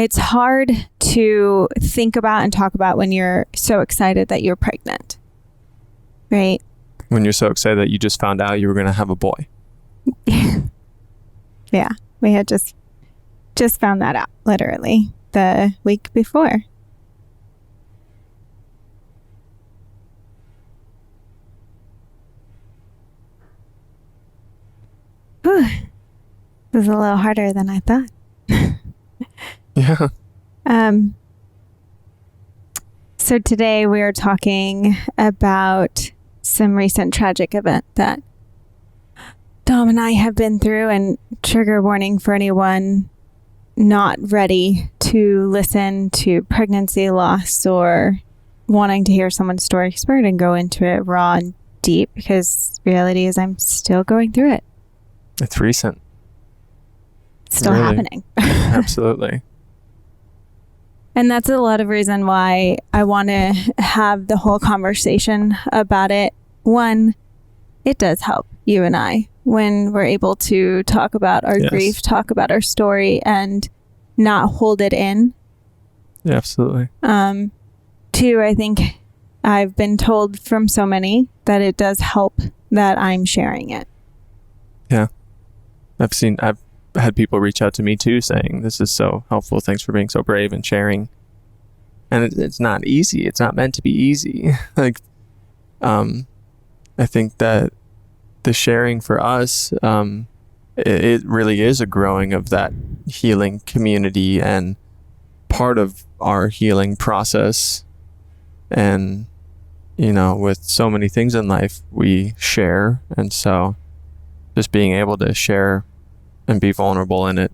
it's hard to think about and talk about when you're so excited that you're pregnant, right? When you're so excited that you just found out you were going to have a boy. Yeah, we had just found that out literally the week before. Whew. This is a little harder than I thought. Yeah. So today we are talking about some recent tragic event that Dom and I have been through, and trigger warning for anyone not ready to listen to pregnancy loss or wanting to hear someone's story. Because we're going to go into it raw and deep, because reality is I'm still going through it. It's recent. It's still happening. Absolutely. And that's a lot of reason why I want to have the whole conversation about it. One, it does help you and I when we're able to talk about our grief, talk about our story, and not hold it in. Yeah, absolutely. Two, I think I've been told from so many that it does help that I'm sharing it. Yeah. I've had people reach out to me too saying, this is so helpful. Thanks for being so brave and sharing. And it's not easy. It's not meant to be easy. Like, I think that the sharing for us, it really is a growing of that healing community and part of our healing process. And, you know, with so many things in life, we share. And so just being able to share and be vulnerable in it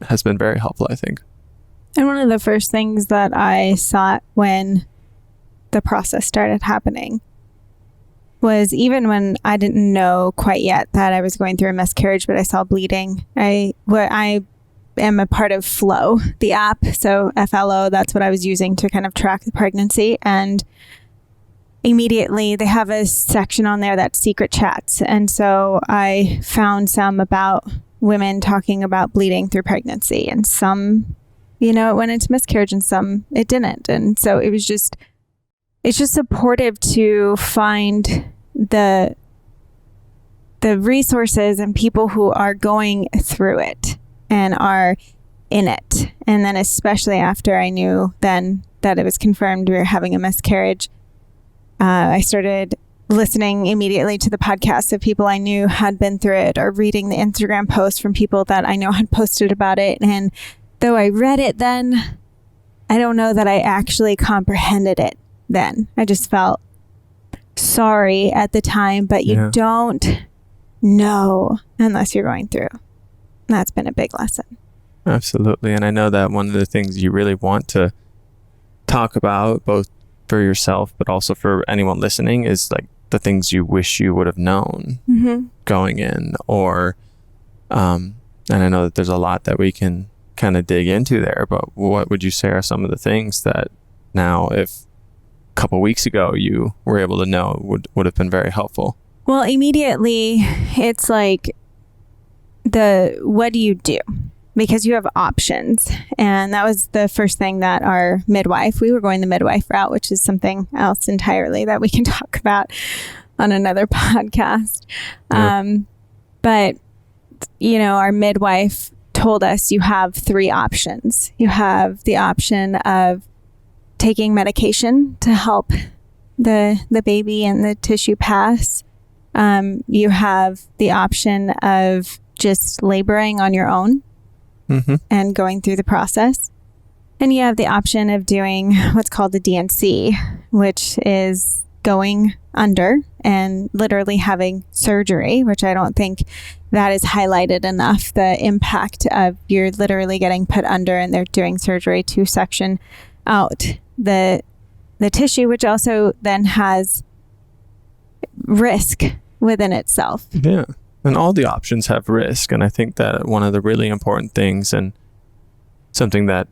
has been very helpful, I think. And one of the first things that I saw when the process started happening was, even when I didn't know quite yet that I was going through a miscarriage, but I saw bleeding. I am a part of Flow, the app. So FLO, that's what I was using to kind of track the pregnancy. And immediately they have a section on there that's secret chats. And so I found some about women talking about bleeding through pregnancy, and some, you know, it went into miscarriage and some it didn't. And so it's just supportive to find the resources and people who are going through it and are in it. And then especially after I knew then that it was confirmed we were having a miscarriage, I started listening immediately to the podcasts of people I knew had been through it, or reading the Instagram posts from people that I know had posted about it. And though I read it then, I don't know that I actually comprehended it then. I just felt sorry at the time, but you don't know unless you're going through. That's been a big lesson. Absolutely. And I know that one of the things you really want to talk about, both for yourself, but also for anyone listening, is like the things you wish you would have known going in, or, and I know that there's a lot that we can kind of dig into there, but what would you say are some of the things that now, if a couple weeks ago you were able to know, would have been very helpful? Well, immediately it's like, what do you do? Because you have options. And that was the first thing that our midwife, we were going the midwife route, which is something else entirely that we can talk about on another podcast. But, you know, our midwife told us you have 3 options. You have the option of taking medication to help the baby and the tissue pass. You have the option of just laboring on your own and going through the process. And you have the option of doing what's called the DNC, which is going under and literally having surgery, which I don't think that is highlighted enough. The impact of you're literally getting put under and they're doing surgery to section out the tissue, which also then has risk within itself. Yeah. And all the options have risk. And I think that one of the really important things, and something that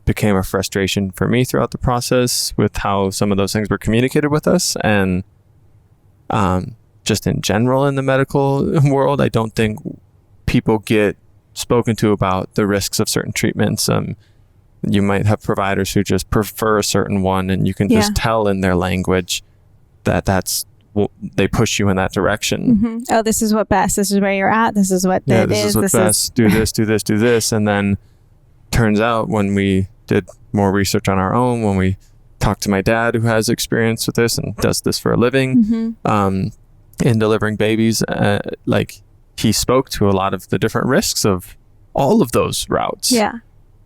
became a frustration for me throughout the process with how some of those things were communicated with us, and just in general in the medical world, I don't think people get spoken to about the risks of certain treatments. You might have providers who just prefer a certain one, and you can just tell in their language that they push you in that direction. Mm-hmm. Oh, this is what best. This is where you're at. This is what this is what's best. Do this, do this, do this. And then turns out when we did more research on our own, when we talked to my dad who has experience with this and does this for a living, in delivering babies, like he spoke to a lot of the different risks of all of those routes. Yeah.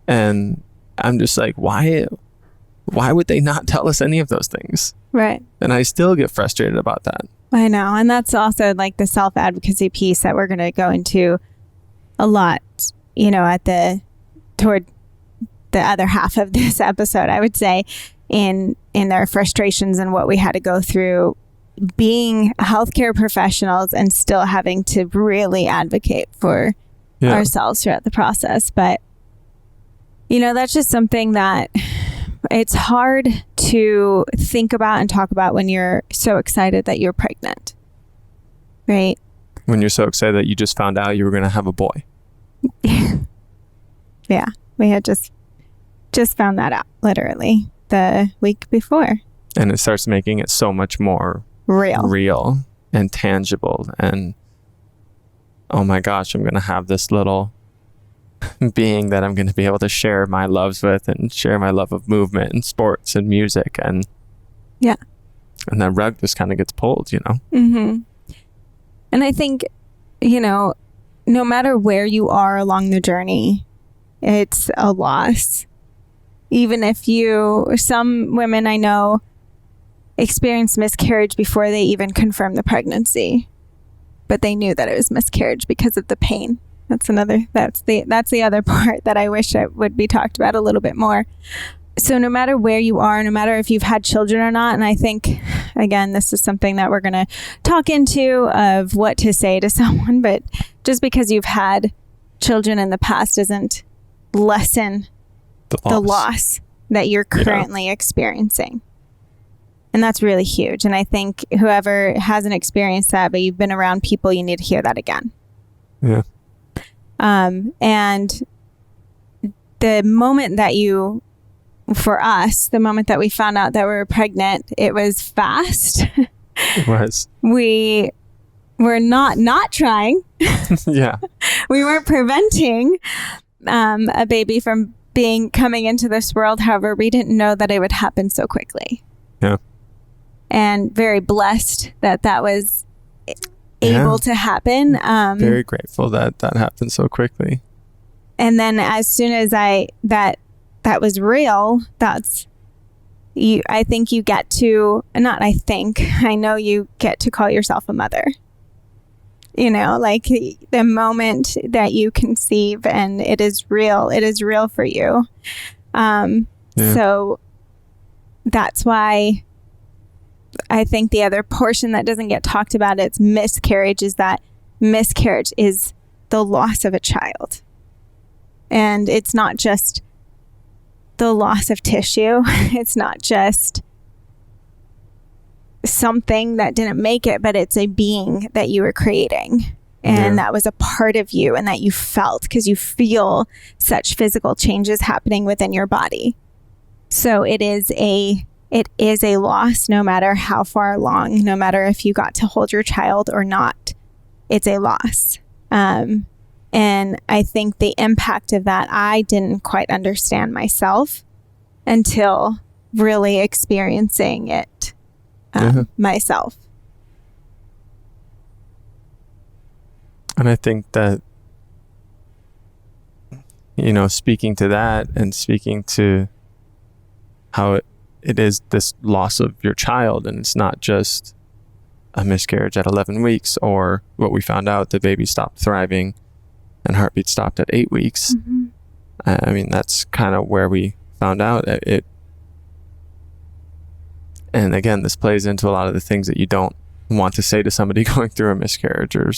And I'm just like, why would they not tell us any of those things? Right. And I still get frustrated about that. I know. And that's also like the self-advocacy piece that we're going to go into a lot, toward the other half of this episode, I would say, in their frustrations and what we had to go through being healthcare professionals and still having to really advocate for ourselves throughout the process. But, that's just something that it's hard to think about and talk about when you're so excited that you're pregnant, right? When you're so excited that you just found out you were going to have a boy. Yeah, we had just found that out literally the week before. And it starts making it so much more real and tangible. And oh my gosh, I'm going to have this little being that I'm going to be able to share my loves with and share my love of movement and sports and music. And that rug just kind of gets pulled, Mm-hmm. And I think, no matter where you are along the journey, it's a loss. Even if some women I know experience miscarriage before they even confirm the pregnancy, but they knew that it was miscarriage because of the pain. That's the other part that I wish it would be talked about a little bit more. So no matter where you are, no matter if you've had children or not, and I think, again, this is something that we're going to talk into of what to say to someone, but just because you've had children in the past doesn't lessen the loss that you're currently experiencing. And that's really huge. And I think whoever hasn't experienced that, but you've been around people, you need to hear that again. Yeah. And the moment that the moment that we found out that we were pregnant, it was fast. It was. We were not trying. Yeah. We weren't preventing a baby from coming into this world. However, we didn't know that it would happen so quickly. Yeah. And very blessed that was able to happen. Very grateful that happened so quickly. And then as soon as that was real, I think you get to, I know you get to call yourself a mother. Like the moment that you conceive and it is real for you. So that's why I think the other portion that doesn't get talked about, it's miscarriage, is that miscarriage is the loss of a child. And it's not just the loss of tissue. It's not just something that didn't make it, but it's a being that you were creating. And that was a part of you and that you felt, because you feel such physical changes happening within your body. So it is a loss, no matter how far along, no matter if you got to hold your child or not, it's a loss. And I think the impact of that, I didn't quite understand myself until really experiencing it myself. And I think that, speaking to that and speaking to how it is this loss of your child, and it's not just a miscarriage at 11 weeks or what we found out, the baby stopped thriving and heartbeat stopped at 8 weeks. Mm-hmm. I mean, that's kind of where we found out it. And again, this plays into a lot of the things that you don't want to say to somebody going through a miscarriage, or,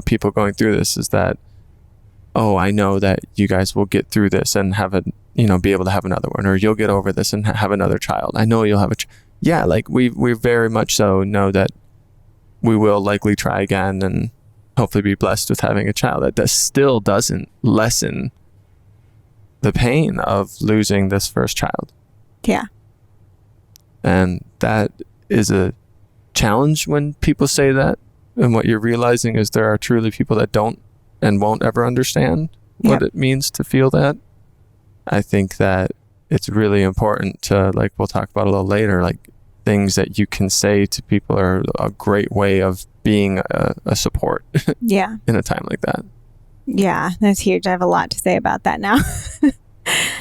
people going through this, is that, oh, I know that you guys will get through this and have be able to have another one, or you'll get over this and have another child. I know you'll have we very much so know that we will likely try again, and hopefully be blessed with having a child that still doesn't lessen the pain of losing this first child. Yeah. And that is a challenge when people say that. And what you're realizing is there are truly people that don't and won't ever understand what it means to feel that. I think that it's really important to, like we'll talk about a little later, like things that you can say to people are a great way of being a support in a time like that. Yeah, that's huge. I have a lot to say about that now.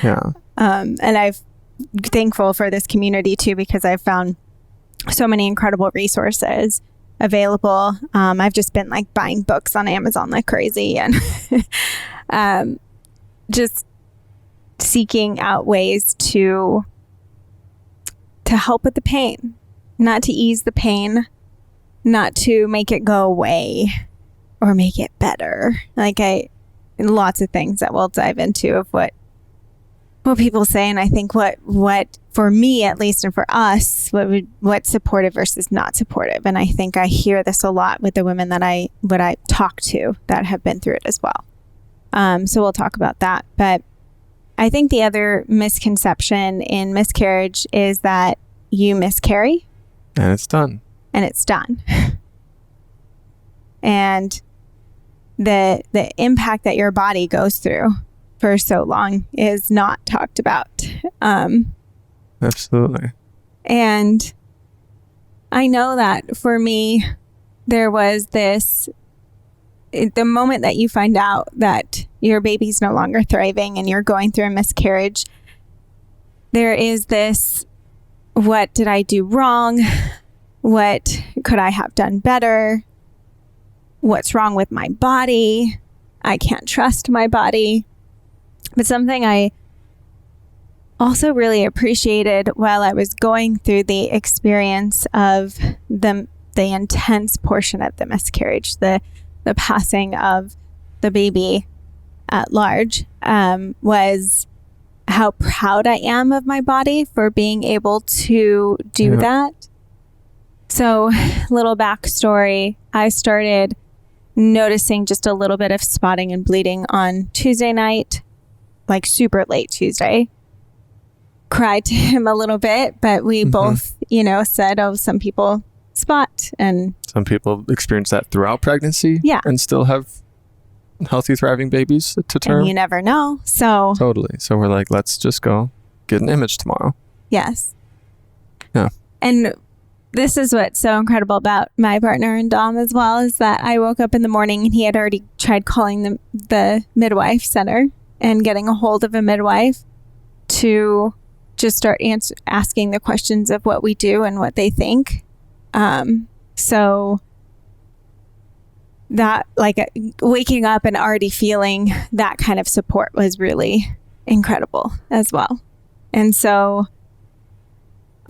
Yeah. And I'm thankful for this community too, because I've found so many incredible resources available. I've just been like buying books on Amazon like crazy, and just seeking out ways to help with the pain, not to ease the pain, not to make it go away or make it better. Like lots of things that we'll dive into of what people say. And I think what for me, at least, and for us, what's supportive versus not supportive. And I think I hear this a lot with the women that I talk to that have been through it as well. So we'll talk about that. But I think the other misconception in miscarriage is that you miscarry. And it's done. And it's done. And the impact that your body goes through for so long is not talked about. Absolutely. And I know that for me, there was this, the moment that you find out that your baby's no longer thriving and you're going through a miscarriage, there is this, what did I do wrong? What could I have done better? What's wrong with my body? I can't trust my body. But something I also really appreciated while I was going through the experience of the intense portion of the miscarriage, the passing of the baby at large, was how proud I am of my body for being able to do that. So, little backstory, I started noticing just a little bit of spotting and bleeding on Tuesday night, like super late Tuesday. Cried to him a little bit, but we both, said, oh, some people spot, and some people experience that throughout pregnancy and still have healthy, thriving babies to term. And you never know. So totally. So we're like, let's just go get an image tomorrow. Yes. Yeah. And this is what's so incredible about my partner and Dom as well, is that I woke up in the morning and he had already tried calling the midwife center and getting a hold of a midwife to just start asking the questions of what we do and what they think. So that, like, waking up and already feeling that kind of support was really incredible as well. And so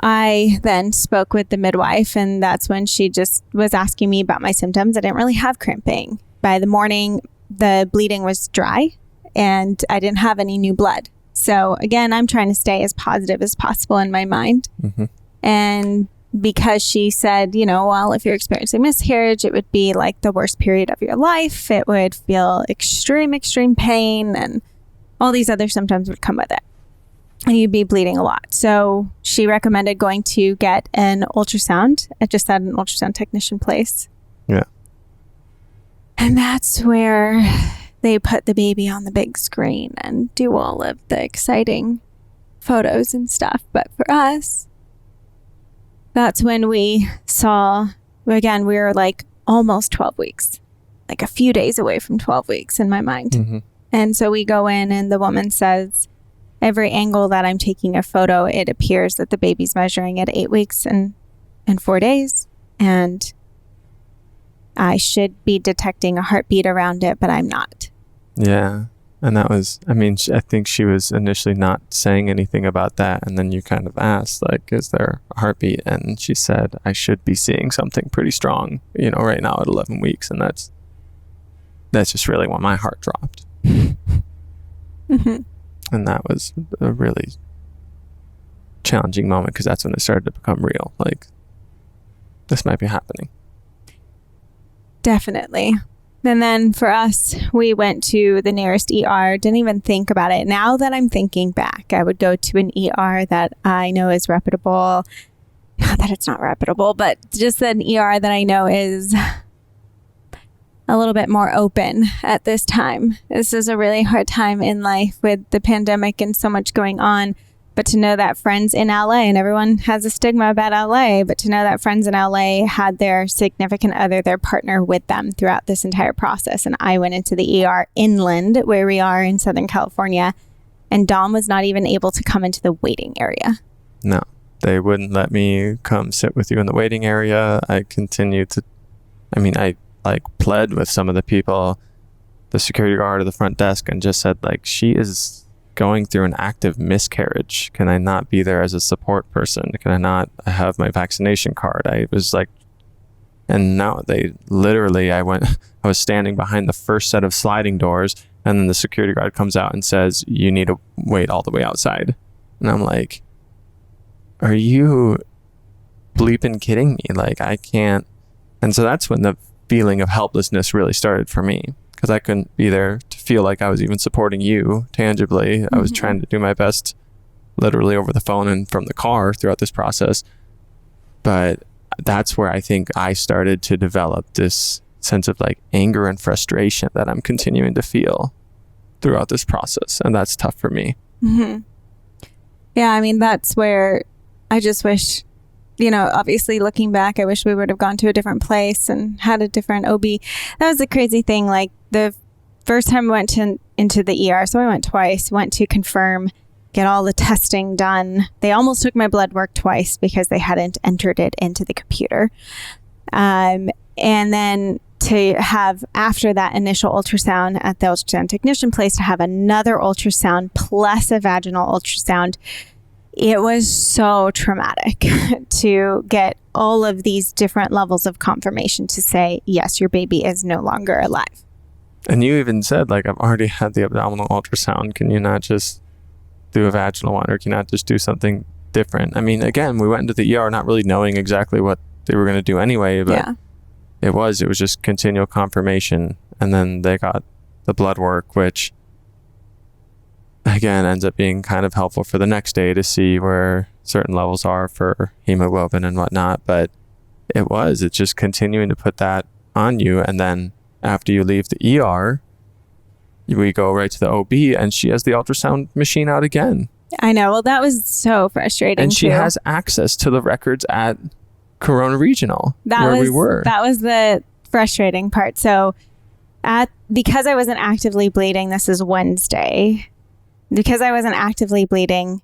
I then spoke with the midwife, and that's when she just was asking me about my symptoms. I didn't really have cramping. By the morning, the bleeding was dry and I didn't have any new blood. So again, I'm trying to stay as positive as possible in my mind. And because she said, well, if you're experiencing miscarriage, it would be like the worst period of your life. It would feel extreme pain, and all these other symptoms would come with it. And you'd be bleeding a lot. So she recommended going to get an ultrasound. I just had an ultrasound technician place. Yeah. And that's where they put the baby on the big screen and do all of the exciting photos and stuff. But for us, that's when we saw, again, we were like almost 12 weeks, like a few days away from 12 weeks in my mind. And so we go in and the woman says, every angle that I'm taking a photo, it appears that the baby's measuring at 8 weeks and 4 days. And I should be detecting a heartbeat around it, but I'm not. Yeah. And that was, I think she was initially not saying anything about that. And then you kind of asked, like, is there a heartbeat? And she said, I should be seeing something pretty strong, right now at 11 weeks. And that's just really when my heart dropped. And that was a really challenging moment, because that's when it started to become real. Like, this might be happening. Definitely. And then for us, we went to the nearest ER, didn't even think about it. Now that I'm thinking back, I would go to an ER that I know is reputable. Not that it's not reputable, but just an ER that I know is a little bit more open at this time. This is a really hard time in life with the pandemic and so much going on. But to know that friends in LA, and everyone has a stigma about LA, but to know that friends in LA had their significant other, their partner with them throughout this entire process. And I went into the ER inland, where we are in Southern California, and Dom was not even able to come into the waiting area. No, they wouldn't let me come sit with you in the waiting area. I continued to, I pled with some of the people, the security guard at the front desk, and just said, like, she is going through an active miscarriage. Can I not be there as a support person? Can I not have my vaccination card? I was like, and no, they literally, I was standing behind the first set of sliding doors, and then the security guard comes out and says, you need to wait all the way outside. And I'm like, are you bleeping kidding me? Like, I can't. And so that's when the feeling of helplessness really started for me, because I couldn't be there to feel like I was even supporting you tangibly. I was trying to do my best literally over the phone and from the car throughout this process. But that's where I think I started to develop this sense of like anger and frustration that I'm continuing to feel throughout this process. And that's tough for me. Mm-hmm. Yeah, I mean, that's where I just wish, obviously looking back, I wish we would have gone to a different place and had a different OB. That was the crazy thing. Like the first time I went into the ER, so I went twice, went to confirm, get all the testing done. They almost took my blood work twice because they hadn't entered it into the computer. And then to have, after that initial ultrasound at the ultrasound technician place, to have another ultrasound plus a vaginal ultrasound. It was so traumatic to get all of these different levels of confirmation to say, yes, your baby is no longer alive. And you even said, like, I've already had the abdominal ultrasound. Can you not just do a vaginal one, or can you not just do something different? I mean, again, we went into the ER not really knowing exactly what they were going to do anyway, but yeah. It was just continual confirmation. And then they got the blood work, which again ends up being kind of helpful for the next day to see where certain levels are for hemoglobin and whatnot. But it's just continuing to put that on you. And then after you leave the ER, we go right to the OB, and she has the ultrasound machine out again. I know. Well, that was so frustrating. And she has access to the records at Corona Regional, we were. That was the frustrating part. So because I wasn't actively bleeding, this is Wednesday, because I wasn't actively bleeding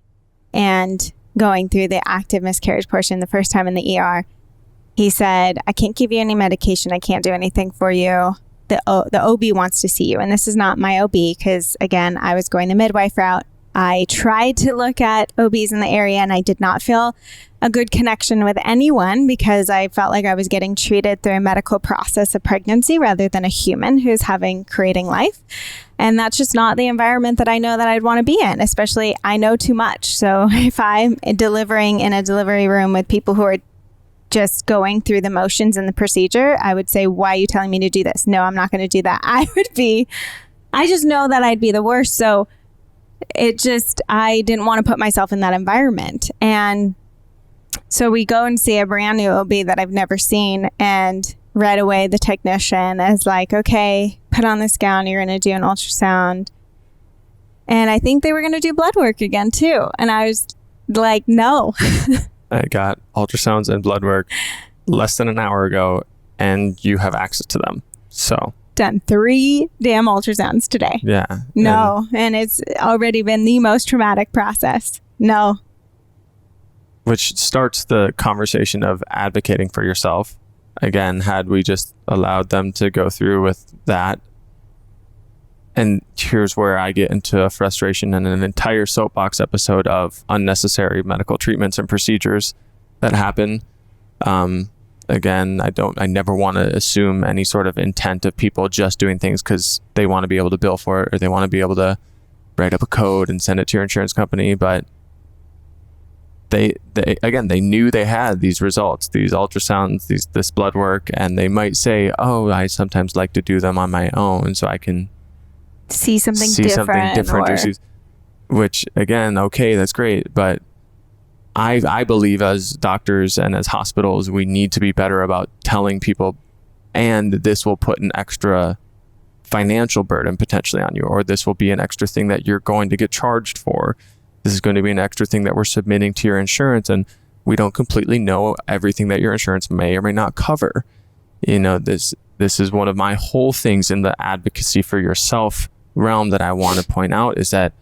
and going through the active miscarriage portion the first time in the ER, he said, I can't give you any medication. I can't do anything for you. The OB wants to see you. And this is not my OB, because again, I was going the midwife route. I tried to look at OBs in the area, and I did not feel a good connection with anyone, because I felt like I was getting treated through a medical process of pregnancy rather than a human who's creating life. And that's just not the environment that I know that I'd want to be in, especially I know too much. So if I'm delivering in a delivery room with people who are just going through the motions in the procedure, I would say, why are you telling me to do this? No, I'm not going to do that. I just know that I'd be the worst. So I didn't want to put myself in that environment. And so we go and see a brand new OB that I've never seen. And right away, the technician is like, okay, put on this gown. You're going to do an ultrasound. And I think they were going to do blood work again, too. And I was like, no. I got ultrasounds and blood work less than an hour ago, and you have access to them. So done 3 damn ultrasounds today. Yeah. No. And it's already been the most traumatic process. No. Which starts the conversation of advocating for yourself. Again, had we just allowed them to go through with that. And here's where I get into a frustration and an entire soapbox episode of unnecessary medical treatments and procedures that happen. Again, I never want to assume any sort of intent of people just doing things because they want to be able to bill for it, or they want to be able to write up a code and send it to your insurance company. But they again, they knew they had these results, these ultrasounds, this blood work, and they might say, oh, I sometimes like to do them on my own so I can see something different. Which, again, okay, that's great, but I believe as doctors and as hospitals, we need to be better about telling people, and this will put an extra financial burden potentially on you, or this will be an extra thing that you're going to get charged for. This is going to be an extra thing that we're submitting to your insurance, and we don't completely know everything that your insurance may or may not cover. You know, this is one of my whole things in the advocacy for yourself realm that I want to point out, is that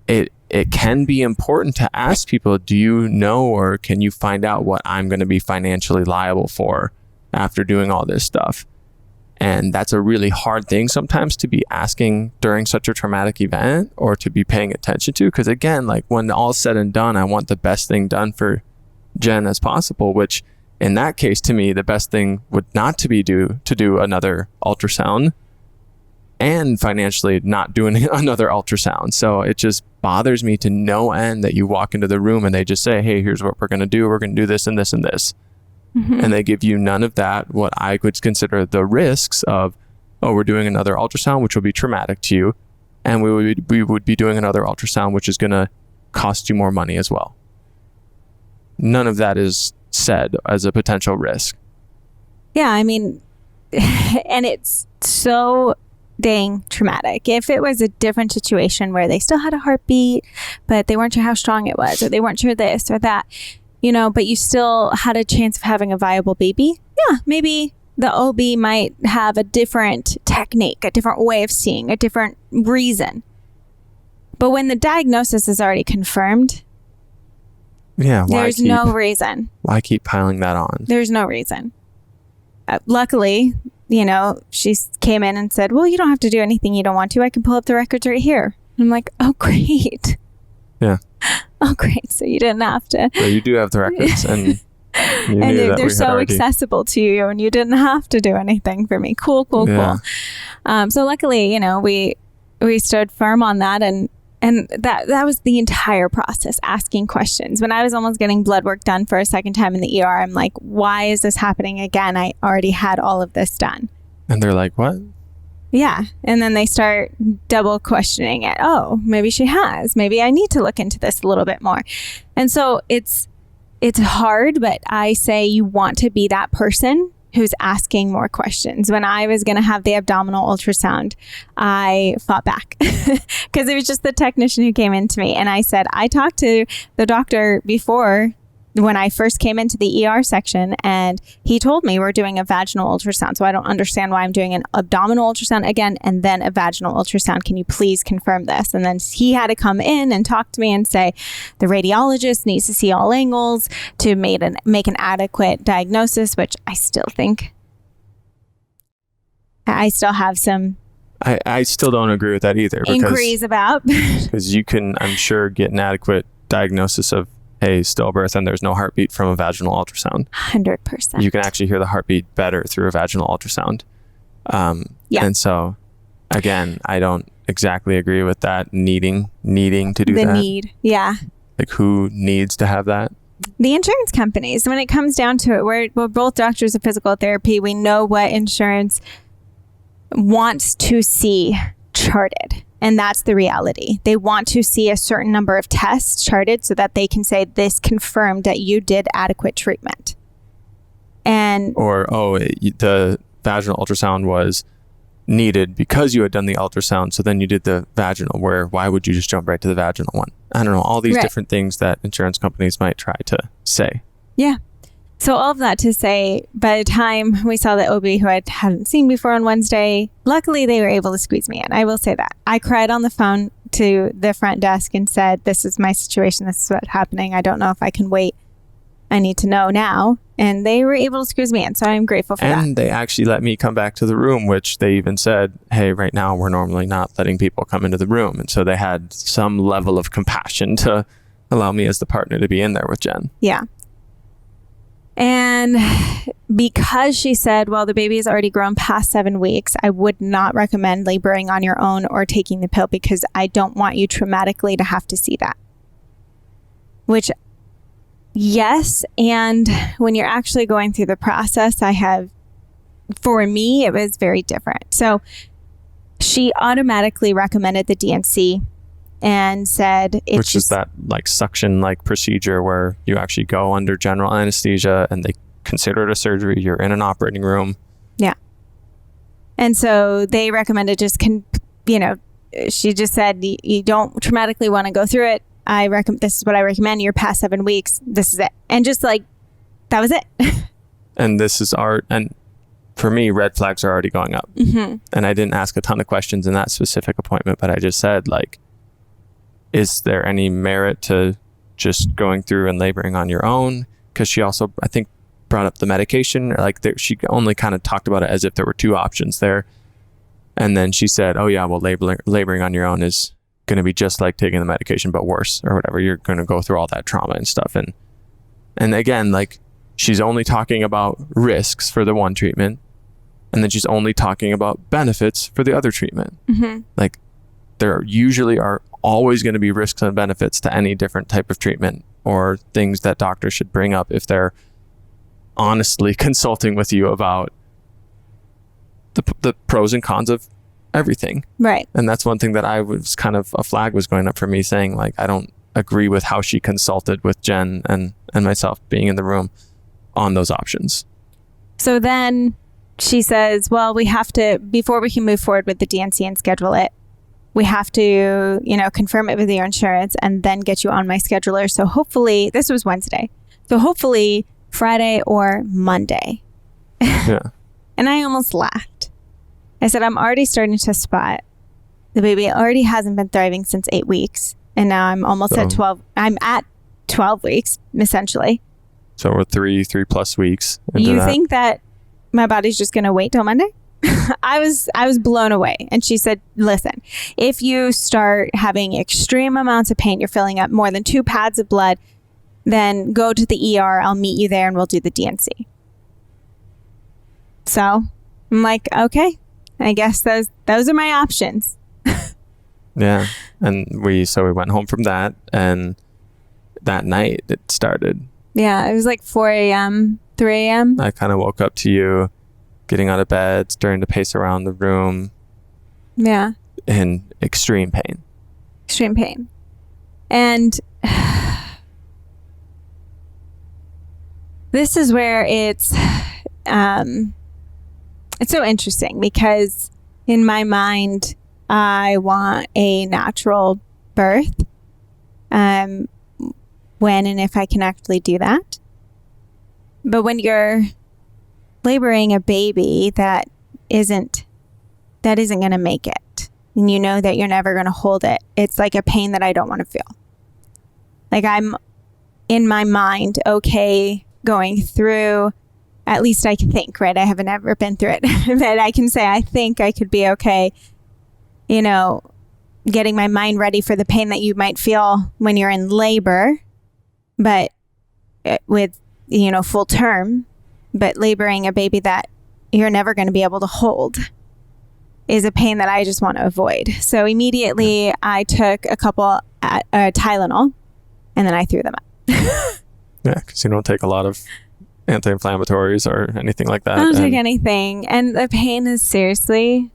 it can be important to ask people, do you know, or can you find out what I'm going to be financially liable for after doing all this stuff? And that's a really hard thing sometimes to be asking during such a traumatic event, or to be paying attention to. Because again, like, when all's said and done, I want the best thing done for Jen as possible, which in that case, to me, the best thing would not to be to do another ultrasound, and financially not doing another ultrasound. So it just bothers me to no end that you walk into the room and they just say, hey, here's what we're going to do. We're going to do this and this and this. Mm-hmm. And they give you none of that, what I would consider the risks of, oh, we're doing another ultrasound, which will be traumatic to you. And we would be doing another ultrasound, which is going to cost you more money as well. None of that is said as a potential risk. Yeah, I mean, and it's so dang traumatic. If it was a different situation where they still had a heartbeat, but they weren't sure how strong it was, or they weren't sure this or that, you know, but you still had a chance of having a viable baby, yeah, maybe the OB might have a different technique, a different way of seeing, a different reason. But when the diagnosis is already confirmed, there's no reason. Why keep piling that on? There's no reason. Luckily, you know, she came in and said, well, you don't have to do anything you don't want to. I can pull up the records right here. And I'm like, oh, great. Yeah. Oh, great. So you didn't have to. So you do have the records, and they're so accessible to you, and you didn't have to do anything for me. Cool. So luckily, you know, we stood firm on that, and that was the entire process, asking questions. When I was almost getting blood work done for a second time in the ER, I'm like, why is this happening again? I already had all of this done. And they're like, what? Yeah. And then they start double questioning it. Oh, maybe she has. Maybe I need to look into this a little bit more. And so it's hard, but I say you want to be that person who's asking more questions. When I was going to have the abdominal ultrasound, I fought back because it was just the technician who came in to me. And I said, I talked to the doctor before when I first came into the ER section, and he told me we're doing a vaginal ultrasound. So I don't understand why I'm doing an abdominal ultrasound again and then a vaginal ultrasound. Can you please confirm this? And then he had to come in and talk to me and say the radiologist needs to see all angles to make an adequate diagnosis, which I still think I still have some I still don't agree with that either. Inquiries about. Because you can, I'm sure, get an adequate diagnosis of, hey, stillbirth, and there's no heartbeat from a vaginal ultrasound. 100%. You can actually hear the heartbeat better through a vaginal ultrasound. And so, again, I don't exactly agree with that needing to do that. The need, yeah. Like, who needs to have that? The insurance companies. When it comes down to it, we're both doctors of physical therapy. We know what insurance wants to see charted. And that's the reality. They want to see a certain number of tests charted so that they can say this confirmed that you did adequate treatment. And the vaginal ultrasound was needed because you had done the ultrasound. So then you did the vaginal, why would you just jump right to the vaginal one? I don't know, all these different things that insurance companies might try to say. Yeah. So all of that to say, by the time we saw the OB who I hadn't seen before on Wednesday, luckily they were able to squeeze me in. I will say that. I cried on the phone to the front desk and said, this is my situation. This is what's happening. I don't know if I can wait. I need to know now. And they were able to squeeze me in. So I'm grateful for that. And they actually let me come back to the room, which they even said, hey, right now we're normally not letting people come into the room. And so they had some level of compassion to allow me as the partner to be in there with Jen. Yeah. And because she said, well, the baby has already grown past 7 weeks, I would not recommend laboring on your own or taking the pill because I don't want you traumatically to have to see that. Which yes. And when you're actually going through the process, for me, it was very different. So she automatically recommended the DNC and said which is that like suction like procedure where you actually go under general anesthesia and they consider it a surgery. You're in an operating room. Yeah. And so they recommended she just said, you don't traumatically want to go through it. This is what I recommend. You're past 7 weeks. This is it. And just like, that was it. And this is and for me, red flags are already going up. Mm-hmm. And I didn't ask a ton of questions in that specific appointment, but I just said, like, is there any merit to just going through and laboring on your own? Because she also, I think, brought up the medication. She only kind of talked about it as if there were two options there. And then she said, oh yeah, well, laboring on your own is going to be just like taking the medication, but worse or whatever. You're going to go through all that trauma and stuff. And again, like, she's only talking about risks for the one treatment. And then she's only talking about benefits for the other treatment. Mm-hmm. Like, there usually are always going to be risks and benefits to any different type of treatment or things that doctors should bring up if they're honestly consulting with you about the pros and cons of everything. Right. And that's one thing that I was kind of, a flag was going up for me, saying, like, I don't agree with how she consulted with Jen and myself being in the room on those options. So then she says, well, we have to, before we can move forward with the DNC and schedule it, we have to, confirm it with your insurance and then get you on my scheduler. So hopefully, this was Wednesday. So hopefully Friday or Monday. Yeah. And I almost laughed. I said, I'm already starting to spot the baby already hasn't been thriving since 8 weeks. And now I'm almost at 12. I'm at 12 weeks, essentially. So we're 3+ weeks into you that. think that my body's just going to wait till Monday? I was blown away. And she said, listen, if you start having extreme amounts of pain, you're filling up more than 2 pads of blood, then go to the ER. I'll meet you there and we'll do the DNC. So I'm like, okay, I guess those are my options. Yeah. And we went home from that, and that night it started. Yeah, it was like 4 a.m., 3 a.m. I kind of woke up to you getting out of bed, starting to pace around the room. Yeah. In extreme pain. Extreme pain. And this is where it's so interesting, because in my mind, I want a natural birth. When and if I can actually do that. But when you're laboring a baby that isn't going to make it, and you know that you're never going to hold it, it's like a pain that I don't want to feel. Like, I'm in my mind okay going through, at least I think, right? I haven't ever been through it, but I can say I think I could be okay, getting my mind ready for the pain that you might feel when you're in labor, but with, full term. But laboring a baby that you're never going to be able to hold is a pain that I just want to avoid. So immediately I took a couple Tylenol, and then I threw them out. Yeah, because you don't take a lot of anti-inflammatories or anything like that. I don't take anything. And the pain is seriously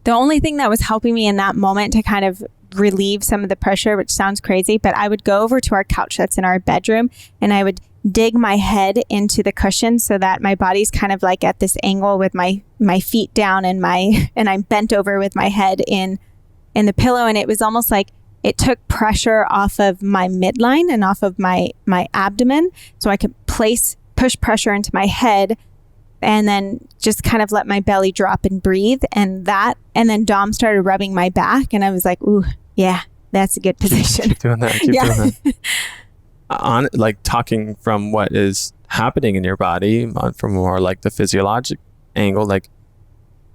the only thing that was helping me in that moment to kind of relieve some of the pressure, which sounds crazy, but I would go over to our couch that's in our bedroom, and I would dig my head into the cushion so that my body's kind of like at this angle with my feet down and I'm bent over with my head in the pillow. And it was almost like it took pressure off of my midline and off of my abdomen, so I could push pressure into my head and then just kind of let my belly drop and breathe. And then Dom started rubbing my back, and I was like, ooh, yeah, that's a good position. Keep doing that. Keep doing that. On like talking from what is happening in your body, from more like the physiologic angle, like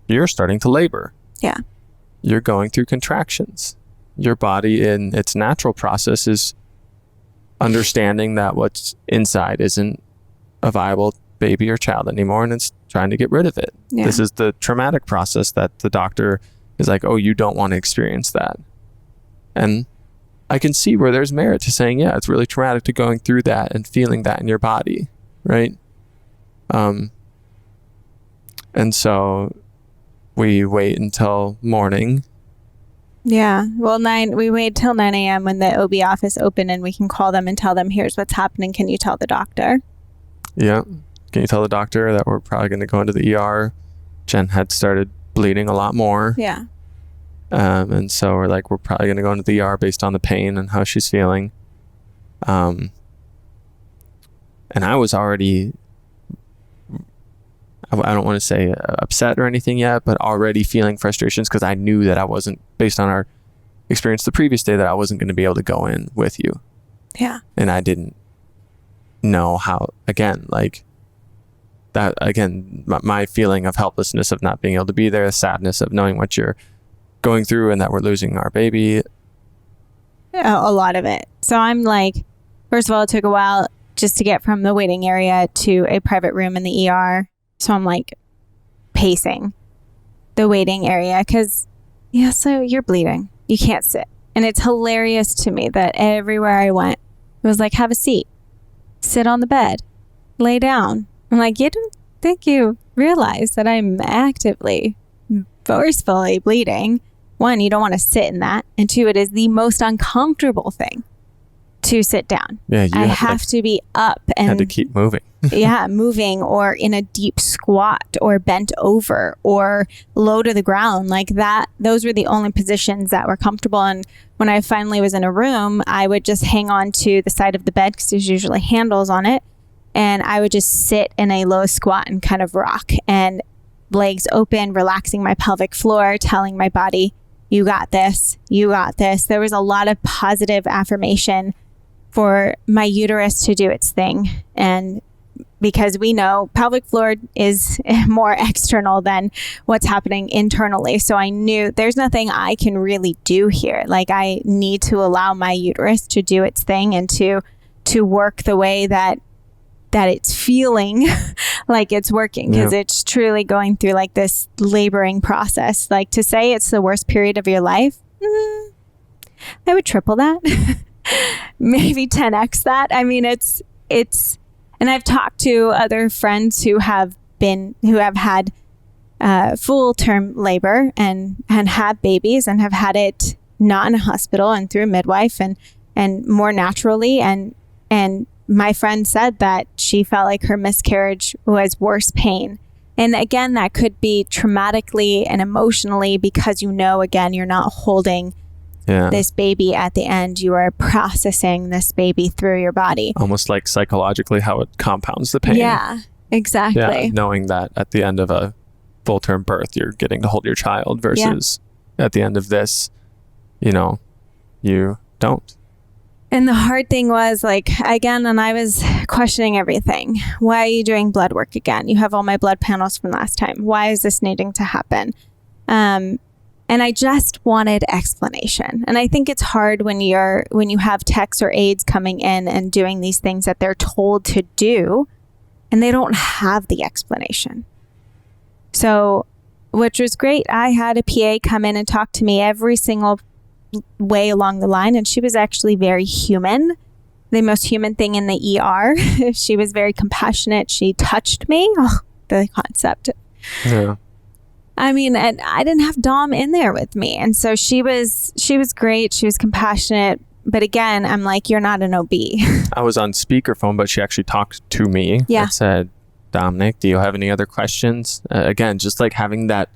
you're starting to labor. Yeah. You're going through contractions. Your body in its natural process is understanding that what's inside isn't a viable baby or child anymore, and it's trying to get rid of it. Yeah. This is the traumatic process that the doctor is like, oh, you don't want to experience that. And I can see where there's merit to saying, yeah, it's really traumatic to going through that and feeling that in your body, right? And so we wait until morning. Yeah. Well, we wait till 9 a.m. when the OB office opened, and we can call them and tell them, here's what's happening. Can you tell the doctor? Yeah. Can you tell the doctor that we're probably going to go into the ER? Jen had started bleeding a lot more. Yeah. And so we're probably going to go into the ER based on the pain and how she's feeling. And I was already, I don't want to say upset or anything yet, but already feeling frustrations because I knew that I wasn't, based on our experience the previous day, that I wasn't going to be able to go in with you. Yeah. And I didn't know how, again, my feeling of helplessness of not being able to be there, the sadness of knowing what you're going through and that we're losing our baby. A lot of it. So I'm like, first of all, it took a while just to get from the waiting area to a private room in the ER. So I'm like pacing the waiting area because, so you're bleeding. You can't sit. And it's hilarious to me that everywhere I went, it was like, have a seat, sit on the bed, lay down. I'm like, you don't think you realize that I'm actively, forcefully bleeding. One, you don't want to sit in that. And two, it is the most uncomfortable thing to sit down. Yeah, I have to be up and had to keep moving. moving or in a deep squat or bent over or low to the ground like that. Those were the only positions that were comfortable. And when I finally was in a room, I would just hang on to the side of the bed because there's usually handles on it. And I would just sit in a low squat and kind of rock and legs open, relaxing my pelvic floor, telling my body, you got this, you got this. There was a lot of positive affirmation for my uterus to do its thing. And because we know pelvic floor is more external than what's happening internally. So I knew there's nothing I can really do here. Like I need to allow my uterus to do its thing and to work the way that it's feeling like it's working, because it's truly going through like this laboring process. Like to say it's the worst period of your life, I would triple that, maybe 10x that. I mean, it's, and I've talked to other friends who have had full term labor and have babies and have had it not in a hospital and through a midwife and more naturally. And my friend said that she felt like her miscarriage was worse pain. And again, that could be traumatically and emotionally because, again, you're not holding this baby at the end. You are processing this baby through your body. Almost like psychologically how it compounds the pain. Yeah, exactly. Yeah, knowing that at the end of a full-term birth, you're getting to hold your child versus at the end of this, you don't. And the hard thing was and I was questioning everything. Why are you doing blood work again? You have all my blood panels from last time. Why is this needing to happen? And I just wanted explanation. And I think it's hard when you have techs or aides coming in and doing these things that they're told to do, and they don't have the explanation. So, which was great. I had a PA come in and talk to me every single way along the line, and she was actually very human, the most human thing in the ER. She was very compassionate. She touched me. The concept. Yeah. I mean, and I didn't have Dom in there with me, and so she was great. She was compassionate, but again, I'm like, you're not an OB. I was on speakerphone, but she actually talked to me. Yeah. And said, Dominic, do you have any other questions? Again, just like having that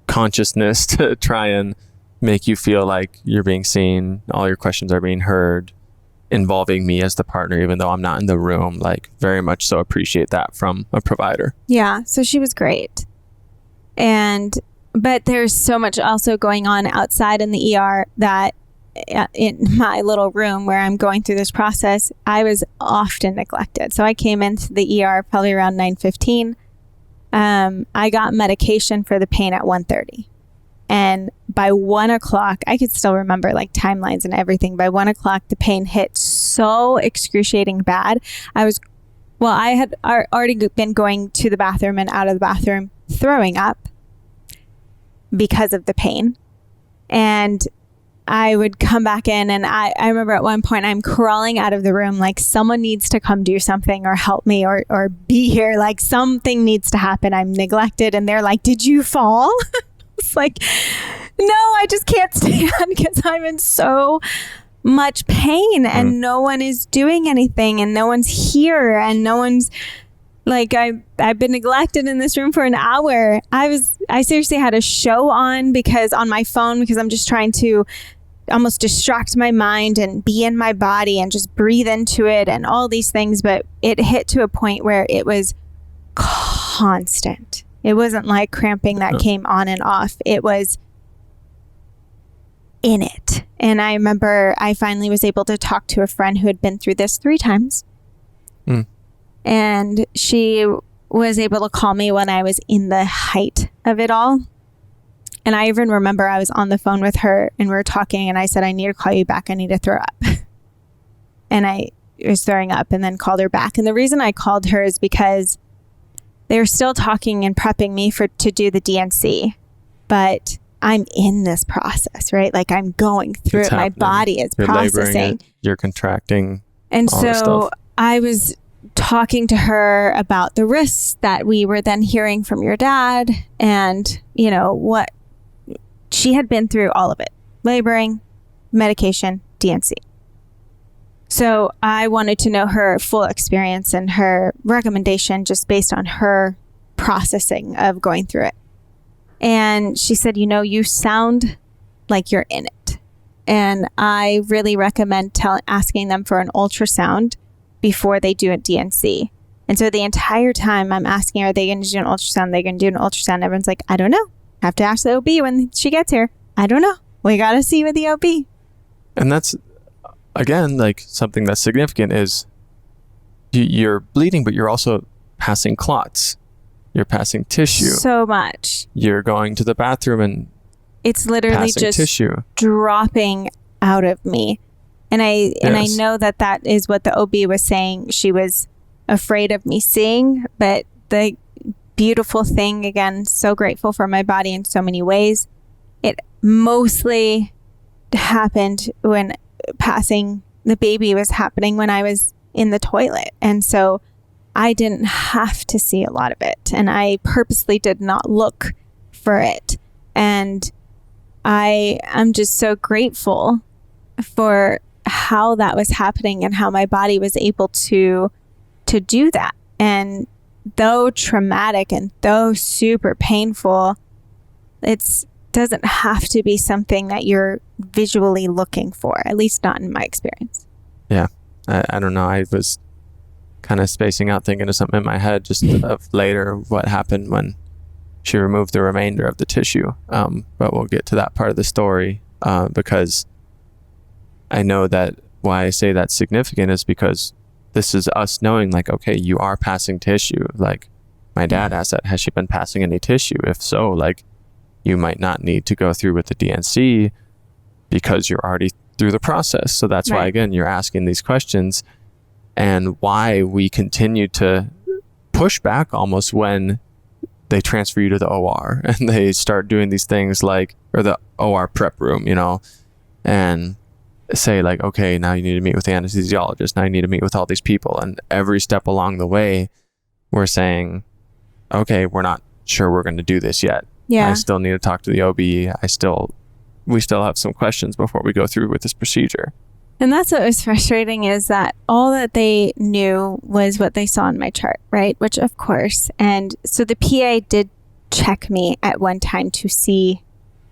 consciousness to try and make you feel like you're being seen, all your questions are being heard, involving me as the partner, even though I'm not in the room. Like, very much so appreciate that from a provider. Yeah, so she was great. But there's so much also going on outside in the ER that in my little room where I'm going through this process, I was often neglected. So I came into the ER probably around 9:15. I got medication for the pain at 1:30. And by 1 o'clock, I could still remember timelines and everything. By 1 o'clock, the pain hit so excruciating bad. I had already been going to the bathroom and out of the bathroom throwing up because of the pain. And I would come back in, and I remember at one point I'm crawling out of the room like someone needs to come do something or help me or be here. Like something needs to happen. I'm neglected. And they're like, did you fall? It's like, no, I just can't stand because I'm in so much pain and no one is doing anything and no one's here and no one's like, I've been neglected in this room for an hour. I seriously had a show on on my phone because I'm just trying to almost distract my mind and be in my body and just breathe into it and all these things. But it hit to a point where it was constant. It wasn't like cramping that came on and off. It was in it. And I remember I finally was able to talk to a friend who had been through this 3 times. And she was able to call me when I was in the height of it all. And I even remember I was on the phone with her and we were talking and I said, I need to call you back. I need to throw up. And I was throwing up and then called her back. And the reason I called her is because they were still talking and prepping me to do the DNC. But I'm in this process, right? Like I'm going through it. My body is processing. You're contracting. And so I was talking to her about the risks that we were then hearing from your dad and, you know, what she had been through, all of it, laboring, medication, DNC. So I wanted to know her full experience and her recommendation just based on her processing of going through it. And she said, you know, you sound like you're in it. And I really recommend asking them for an ultrasound before they do a DNC. And so the entire time I'm asking, are they going to do an ultrasound? They're going to do an ultrasound. Everyone's like, I don't know. Have to ask the OB when she gets here. I don't know. We got to see with the OB. And that's, again, like something that's significant is you're bleeding, but you're also passing clots. You're passing tissue. So much. You're going to the bathroom and it's literally just tissue dropping out of me. And I know that is what the OB was saying. She was afraid of me seeing, but the beautiful thing, again, so grateful for my body in so many ways. It mostly happened when passing the baby was happening when I was in the toilet. And so I didn't have to see a lot of it. And I purposely did not look for it. And I am just so grateful for how that was happening and how my body was able to do that. And though traumatic and though super painful, it doesn't have to be something that you're visually looking for, at least not in my experience. Yeah. I don't know. I was kind of spacing out, thinking of something in my head just of later what happened when she removed the remainder of the tissue. But we'll get to that part of the story because I know that why I say that's significant is because this is us knowing like, okay, you are passing tissue. Like my dad asked that, has she been passing any tissue? If so, like you might not need to go through with the DNC because you're already through the process. So that's why, again, you're asking these questions and why we continue to push back almost when they transfer you to the OR and they start doing these things like, or the OR prep room, you know, and say like, okay, now you need to meet with the anesthesiologist. Now you need to meet with all these people. And every step along the way, we're saying, okay, we're not sure we're going to do this yet. Yeah. I still need to talk to the OB. We still have some questions before we go through with this procedure. And that's what was frustrating is that all that they knew was what they saw in my chart, right? Which of course. And so the PA did check me at one time to see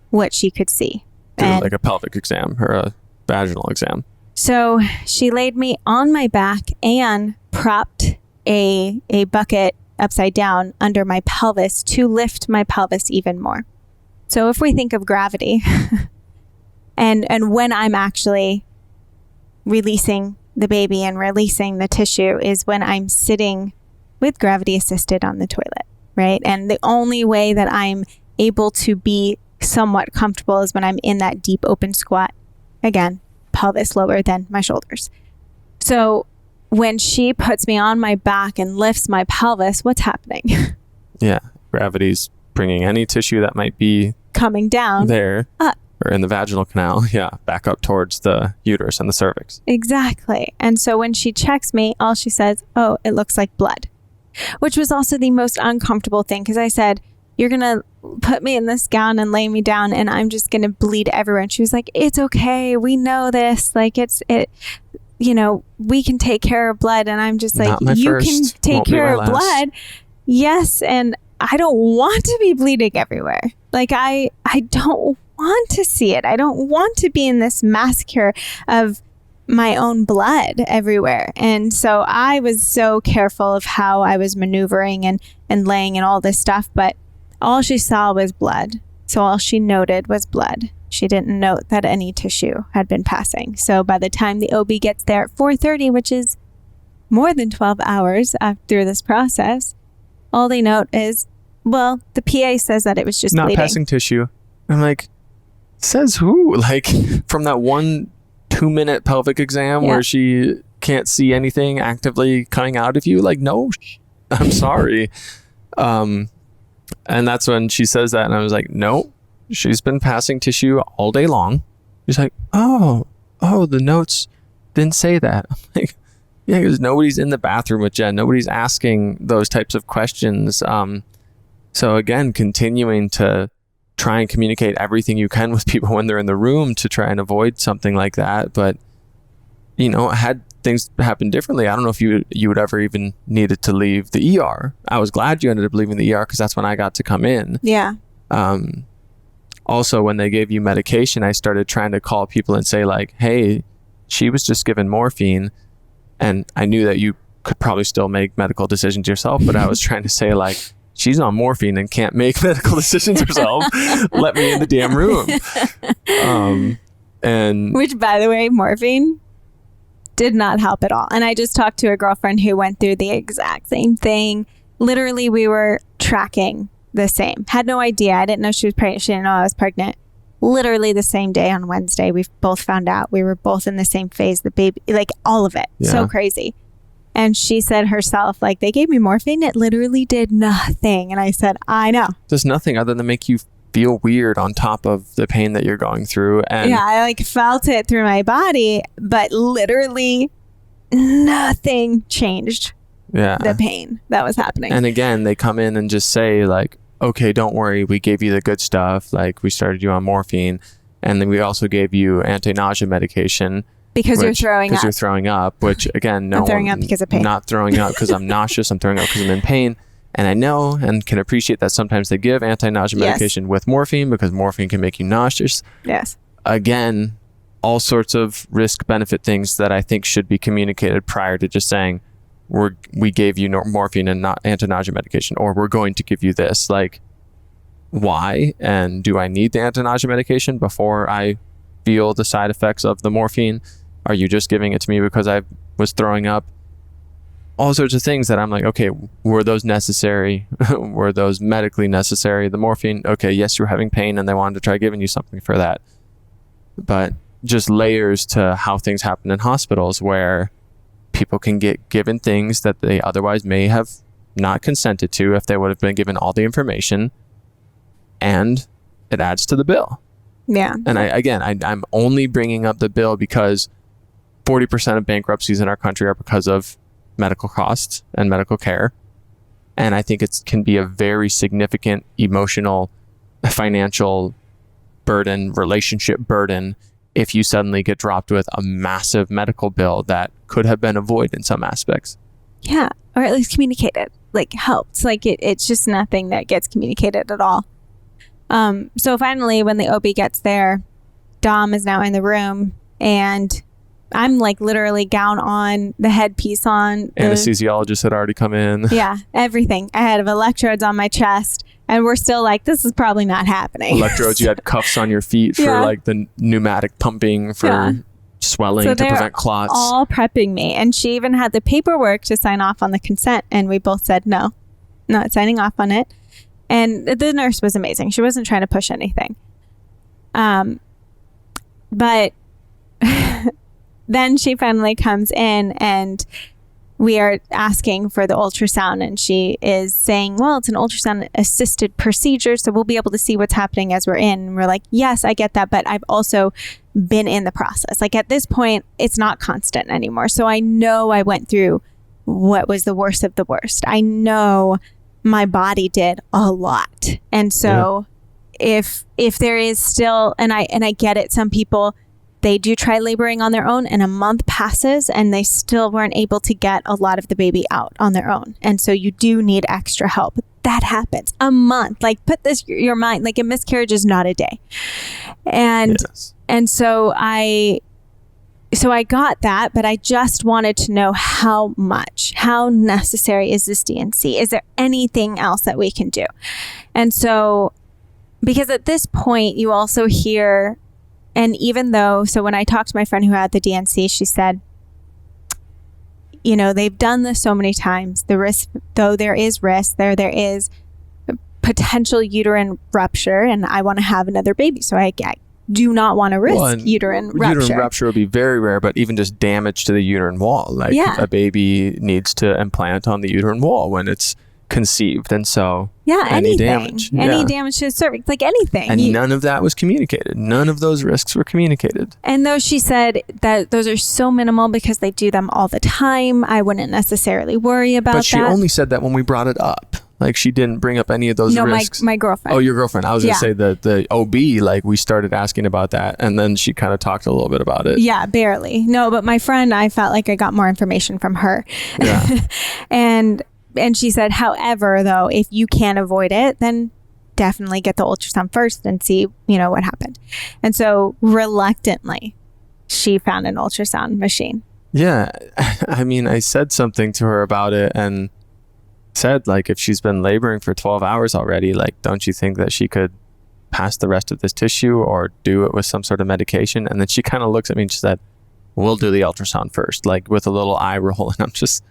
what she could see. Like a pelvic exam or a vaginal exam. So she laid me on my back and propped a bucket upside down under my pelvis to lift my pelvis even more. So if we think of gravity and when I'm actually releasing the baby and releasing the tissue is when I'm sitting with gravity assisted on the toilet, right? And the only way that I'm able to be somewhat comfortable is when I'm in that deep open squat. Again, pelvis lower than my shoulders. So when she puts me on my back and lifts my pelvis, what's happening? Yeah. Gravity's bringing any tissue that might be coming down there up. or in the vaginal canal, back up towards the uterus and the cervix. Exactly. And so when she checks me, all she says, "Oh, it looks like blood," which was also the most uncomfortable thing, because I said, "You're going to put me in this gown and lay me down and I'm just going to bleed everywhere." And she was like, "It's okay. We know this. Like we can take care of blood." And I'm just like, "You can take care of blood." Yes. And I don't want to be bleeding everywhere. Like I don't want to see it. I don't want to be in this massacre of my own blood everywhere. And so I was so careful of how I was maneuvering and laying and all this stuff, but all she saw was blood. So all she noted was blood. She didn't note that any tissue had been passing. So by the time the OB gets there at 4:30, which is more than 12 hours through this process, all they note is, well, the PA says that it was just not bleeding. Passing tissue. I'm like, says who? Like, from that 1-2-minute pelvic exam where she can't see anything actively coming out of you? Like, no, I'm sorry. And that's when she says that, and I was like, no, she's been passing tissue all day long. She's like, oh, the notes didn't say that. I'm like, yeah, because nobody's in the bathroom with Jen. Nobody's asking those types of questions. So again, continuing to try and communicate everything you can with people when they're in the room to try and avoid something like that. But, had things happen differently, I don't know if you would ever even needed to leave the ER. I was glad you ended up leaving the ER because that's when I got to come in. Yeah. Also, when they gave you medication, I started trying to call people and say like, hey, she was just given morphine. And I knew that you could probably still make medical decisions yourself, but I was trying to say like, she's on morphine and can't make medical decisions herself. Let me in the damn room. And which, by the way, morphine did not help at all. And I just talked to a girlfriend who went through the exact same thing. Literally, we were tracking the same. Had no idea. I didn't know she was pregnant. She didn't know I was pregnant. Literally the same day on Wednesday, we both found out. We were both in the same phase. The baby, like all of it. Yeah. So crazy. And she said herself, like, they gave me morphine. It literally did nothing. And I said, I know. There's nothing other than make you feel weird on top of the pain that you're going through. And yeah, I like felt it through my body, but literally nothing changed the pain that was happening. And again, they come in and just say like, okay, don't worry. We gave you the good stuff. Like, we started you on morphine. And then we also gave you anti-nausea medication. Because you're throwing up. Because you're throwing up, which again, no, I'm throwing up because of pain. Not throwing up because I'm nauseous. I'm throwing up because I'm in pain. And I know and can appreciate that sometimes they give anti-nausea medication with morphine because morphine can make you nauseous. Yes. Again, all sorts of risk-benefit things that I think should be communicated prior to just saying, we gave you morphine and not anti-nausea medication, or we're going to give you this. Like, why? And do I need the anti-nausea medication before I feel the side effects of the morphine? Are you just giving it to me because I was throwing up? All sorts of things that I'm like, okay, were those necessary? Were those medically necessary? The morphine, okay, yes, you're having pain and they wanted to try giving you something for that. But just layers to how things happen in hospitals where people can get given things that they otherwise may have not consented to if they would have been given all the information, and it adds to the bill. Yeah. And I'm only bringing up the bill because 40% of bankruptcies in our country are because of medical costs and medical care. And I think it can be a very significant emotional, financial burden, relationship burden, if you suddenly get dropped with a massive medical bill that could have been avoided in some aspects. Yeah. Or at least communicated, like helped. Like it's just nothing that gets communicated at all. So finally, when the OB gets there, Dom is now in the room and I'm like literally gown on, the headpiece on. Anesthesiologist had already come in. Yeah, everything. I had electrodes on my chest and we're still like, this is probably not happening. Electrodes, you had cuffs on your feet for like the pneumatic pumping for swelling to prevent clots. All prepping me. And she even had the paperwork to sign off on the consent. And we both said, no, not signing off on it. And the nurse was amazing. She wasn't trying to push anything. But then she finally comes in and we are asking for the ultrasound, and she is saying, well, it's an ultrasound assisted procedure, so we'll be able to see what's happening as we're in. And we're like, yes, I get that, but I've also been in the process. Like at this point, it's not constant anymore. So I know I went through what was the worst of the worst. I know my body did a lot. And so if there is still, and I get it, some people, they do try laboring on their own and a month passes and they still weren't able to get a lot of the baby out on their own. And so you do need extra help. That happens. A month. Like put this in your mind, like a miscarriage is not a day. And so I got that, but I just wanted to know how necessary is this DNC? Is there anything else that we can do? And so, because at this point you also hear, and even though, so when I talked to my friend who had the DNC, she said, you know, they've done this so many times. The risk, though there is risk, there is potential uterine rupture, and I want to have another baby. So I do not want to risk uterine rupture. Uterine rupture would be very rare, but even just damage to the uterine wall. Like a baby needs to implant on the uterine wall when it's conceived, and so any damage to the cervix, like anything, and none of that was communicated. None of those risks were communicated. And though she said that those are so minimal because they do them all the time, I wouldn't necessarily worry about that. But she only said that when we brought it up. Like she didn't bring up any of those risks. My girlfriend. Oh, your girlfriend. I was gonna say the OB, like we started asking about that, and then she kind of talked a little bit about it. Yeah, barely. No, but my friend, I felt like I got more information from her. Yeah. And she said, however, though, if you can't avoid it, then definitely get the ultrasound first and see, you know, what happened. And so reluctantly, she found an ultrasound machine. Yeah. I mean, I said something to her about it and said, like, if she's been laboring for 12 hours already, like, don't you think that she could pass the rest of this tissue or do it with some sort of medication? And then she kind of looks at me and she said, we'll do the ultrasound first, like with a little eye roll. And I'm just,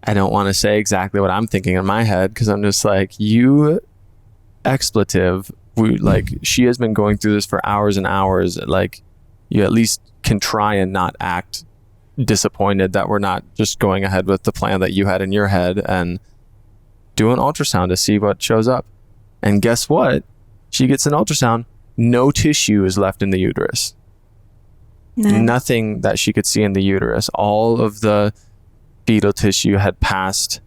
I don't want to say exactly what I'm thinking in my head, because I'm just like, you expletive, she has been going through this for hours and hours. Like, you at least can try and not act disappointed that we're not just going ahead with the plan that you had in your head and do an ultrasound to see what shows up. And guess what? She gets an ultrasound. No tissue is left in the uterus. Nothing that she could see in the uterus. All of the fetal tissue had passed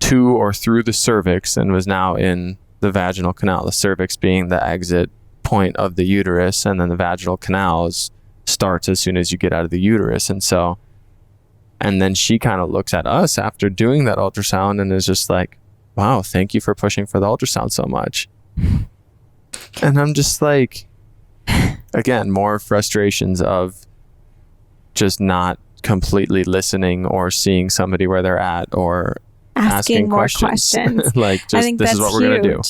to or through the cervix and was now in the vaginal canal, the cervix being the exit point of the uterus, and then the vaginal canal starts as soon as you get out of the uterus. And so, and then she kind of looks at us after doing that ultrasound and is just like, wow, thank you for pushing for the ultrasound so much. And I'm just like, again, more frustrations of just not completely listening or seeing somebody where they're at or asking more questions. Like, just, I think this is what we're going to do.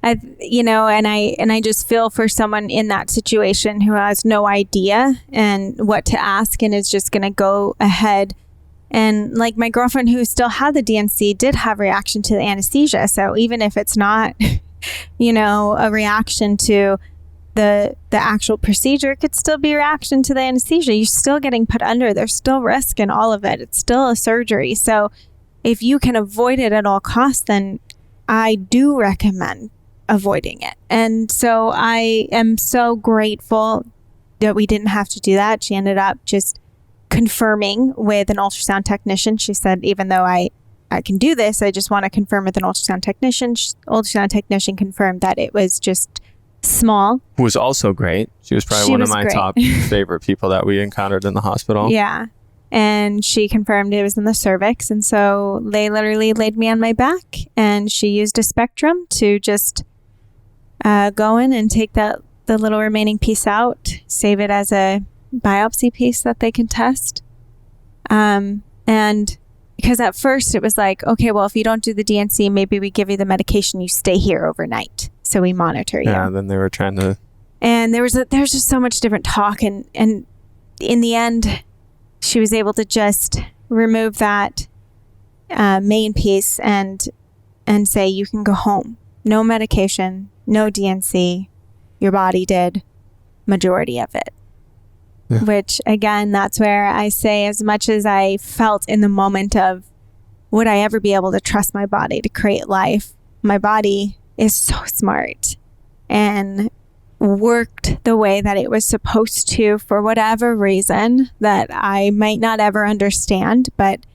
I just feel for someone in that situation who has no idea and what to ask and is just going to go ahead. And like my girlfriend who still had the DNC did have reaction to the anesthesia. So even if it's not, a reaction to the actual procedure, it could still be a reaction to the anesthesia. You're still getting put under. There's still risk in all of it. It's still a surgery. So if you can avoid it at all costs, then I do recommend avoiding it. And so I am so grateful that we didn't have to do that. She ended up just confirming with an ultrasound technician. She said, even though I can do this, I just want to confirm with an ultrasound technician. Ultrasound technician confirmed that it was just small. Who was also great. She was probably one of my top favorite people that we encountered in the hospital. Yeah. And she confirmed it was in the cervix. And so they literally laid me on my back and she used a spectrum to just go in and take the little remaining piece out, save it as a biopsy piece that they can test. And because at first it was like, okay, well, if you don't do the DNC, maybe we give you the medication, you stay here overnight. So we monitor you. Yeah, then they were trying to... And there's just so much different talk. And in the end, she was able to just remove that main piece and say, you can go home. No medication, no DNC. Your body did majority of it. Yeah. which again, that's where I say, as much as I felt in the moment of, would I ever be able to trust my body to create life? My body is so smart and worked the way that it was supposed to for whatever reason that I might not ever understand, but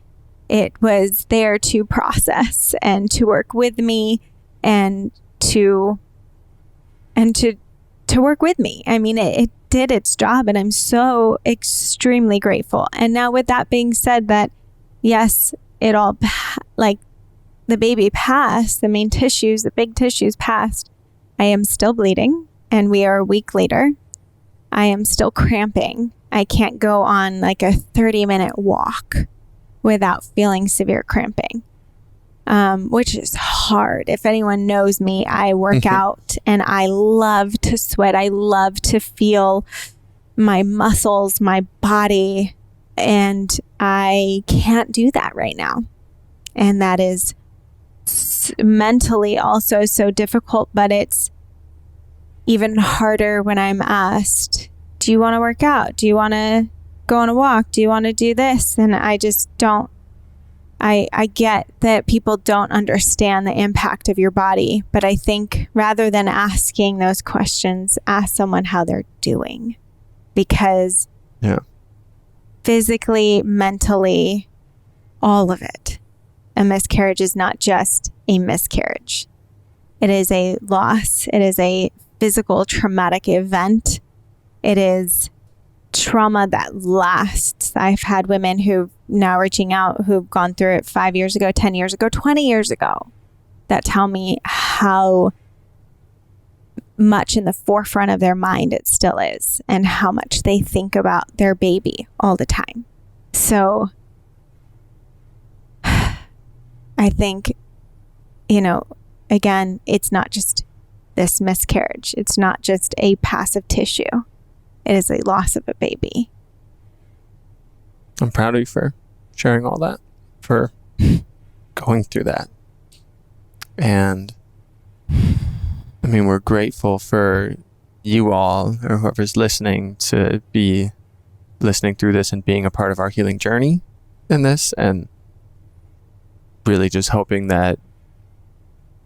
it was there to process and to work with me and to work with me. I mean, it did its job, and I'm so extremely grateful. And now, with that being said, that yes, it all, like, the baby passed, the main tissues, the big tissues passed, I am still bleeding, and we are a week later. I am still cramping. I can't go on like a 30-minute walk without feeling severe cramping, which is hard. If anyone knows me, I work out and I love to sweat. I love to feel my muscles, my body, and I can't do that right now. And that is mentally also so difficult, but it's even harder when I'm asked, do you want to work out? Do you want to go on a walk? Do you want to do this? And I just don't. I get that people don't understand the impact of your body, but I think rather than asking those questions, ask someone how they're doing, because physically, mentally, all of it, a miscarriage is not just a miscarriage. It is a loss. It is a physical traumatic event. It is trauma that lasts. I've had women who now reaching out who've gone through it 5 years ago, 10 years ago, 20 years ago, that tell me how much in the forefront of their mind it still is, and how much they think about their baby all the time. So I think, again, it's not just this miscarriage. It's not just a passive tissue. It is a loss of a baby. I'm proud of you for sharing all that, for going through that. And I mean, we're grateful for you all, or whoever's listening, to be listening through this and being a part of our healing journey in this. And really just hoping that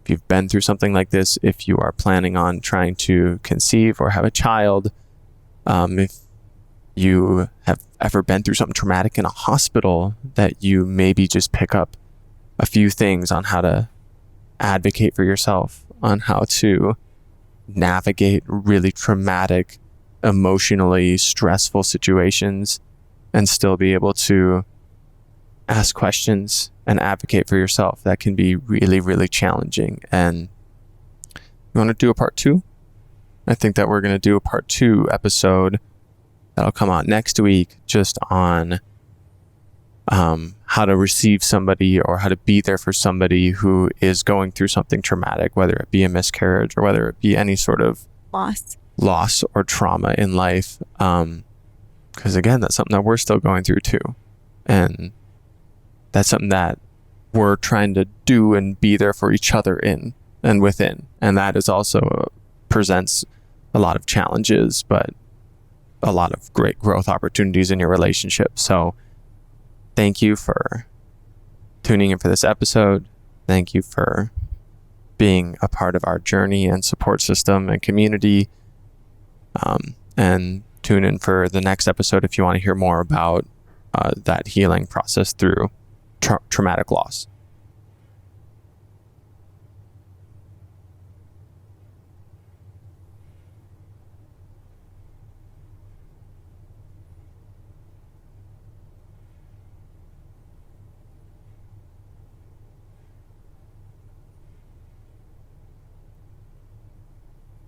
if you've been through something like this, if you are planning on trying to conceive or have a child, if you have ever been through something traumatic in a hospital, that you maybe just pick up a few things on how to advocate for yourself, on how to navigate really traumatic, emotionally stressful situations, and still be able to ask questions and advocate for yourself. That can be really, really challenging. And you want to do a part 2? I think that we're going to do a part 2 episode that'll come out next week, just on how to receive somebody, or how to be there for somebody who is going through something traumatic, whether it be a miscarriage or whether it be any sort of loss or trauma in life. Because again, that's something that we're still going through too. And that's something that we're trying to do and be there for each other in and within. And that is also presents a lot of challenges, but a lot of great growth opportunities in your relationship. So thank you for tuning in for this episode. Thank you for being a part of our journey and support system and community. And tune in for the next episode if you want to hear more about that healing process through traumatic loss.